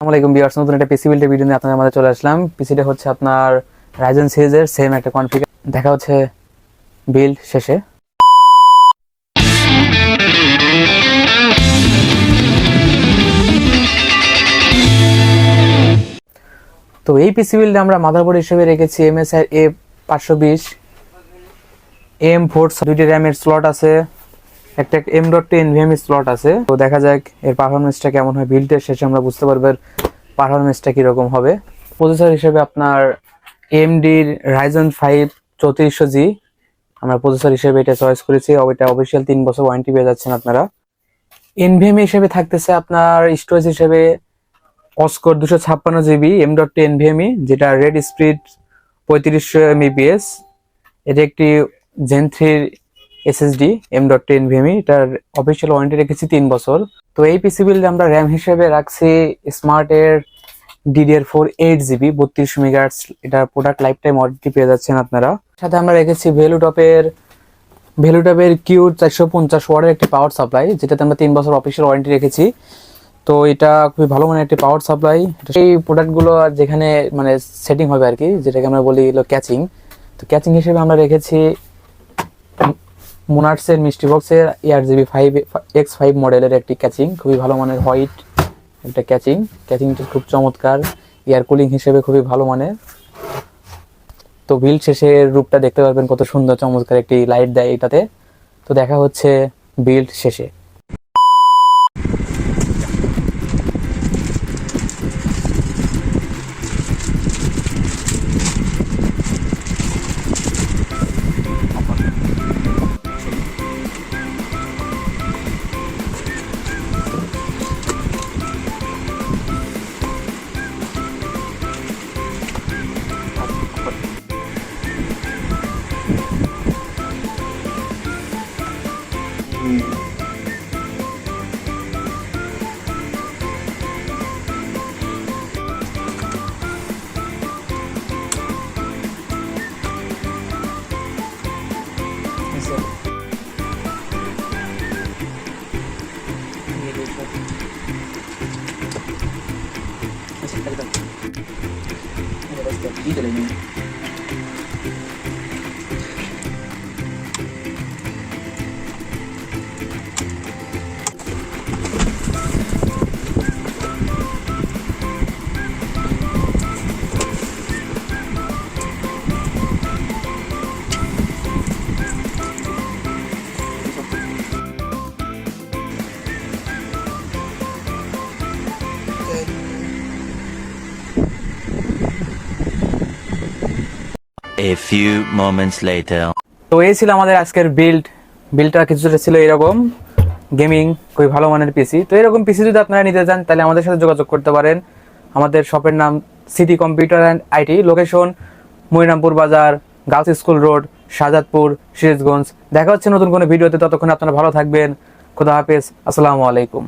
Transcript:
আসসালামু আলাইকুম ভিউয়ার্স, নতুন একটা পিসি বিল্ডের ভিডিও নিয়ে আপনাদের মাঝে চলে আসলাম। পিসিটা হচ্ছে আপনার রাইজেন সিরিজের সেম একটা কনফিগার। দেখা হচ্ছে বিল্ড শেষে। তো এই পিসি বিল্ডে আমরা মাদারবোর্ড হিসেবে রেখেছি MSI A520 AM4, দুইটি র্যামের স্লট আছে, একটা M.2 NVMe স্লট আছে। তো দেখা যাক এর পারফরমেন্সটা কেমন হয়। বিল্ডের শেষে আমরা বুঝতে পারবো পারফরমেন্সটা কিরকম হবে। প্রসেসর হিসেবে আপনার AMD Ryzen 5 3400G আমরা প্রসেসর হিসেবে এটা চয়েস করেছি। এটা অফিসিয়াল 3 বছর ওয়ারেন্টি পেয়ে যাচ্ছেন আপনারা। NVMe হিসেবে থাকতেছে আপনার স্টোরেজ হিসেবে অস্কর 256GB M.2 NVMe, যেটা রেড স্পিড 3500 MBps। এটা একটি Gen 3 SSD M.2 NVMe, এটার অফিসিয়াল ওয়ারেন্টি রেখেছি 3 বছর। তো এই পিসি বিল্ডে আমরা র্যাম হিসেবে রাখছি স্মার্টের DDR4 8GB 32 মেগাহার্টজ। এটা প্রোডাক্ট লাইফ টাইম ওয়ারেন্টি পেয়ে যাচ্ছেন আপনারা। সাথে আমরা রেখেছি ভ্যালুটপের Q450 ওয়াটের একটি পাওয়ার সাপ্লাই, যেটাতে আমরা 3 বছর অফিসিয়াল ওয়ারেন্টি রেখেছি। তো এটা খুবই ভালো মানের একটি পাওয়ার সাপ্লাই। এই প্রোডাক্টগুলো যেখানে মানে সেটিং হবে আর কি, যেটাকে আমরা বলি হলো ক্যাচিং। তো ক্যাচিং হিসেবে আমরা রেখেছি মোনার্সের মিস্টি বক্সের ARGB 5X5 মডেলের একটি ক্যাচিং, খুবই ভালো মানের হোয়াইট একটা ক্যাচিংটা খুব চমৎকার। এয়ার কুলিং হিসেবে খুবই ভালো মানের। তো বিল্ড শেষে রূপটা দেখতে পারবেন, কত সুন্দর চমৎকার একটি লাইট দেয় এটাতে। তো দেখা হচ্ছে বিল্ড শেষে। A few moments later. তো এই ছিল আমাদের আজকের বিল্ডটা কিছুটা ছিল এরকম গেমিং, খুবই ভালো মানের পিসি। তো এরকম পিসি যদি আপনারা নিতে চান তাহলে আমাদের সাথে যোগাযোগ করতে পারেন। আমাদের শপের নাম city computer and IT, location Monirampur Bazar, girls school road, Shahjadpur, Sirajganj. দেখা হচ্ছে নতুন কোনো ভিডিওতে। ততক্ষণ আপনারা ভালো থাকবেন। খোদা হাফেজ, আসসালামু আলাইকুম।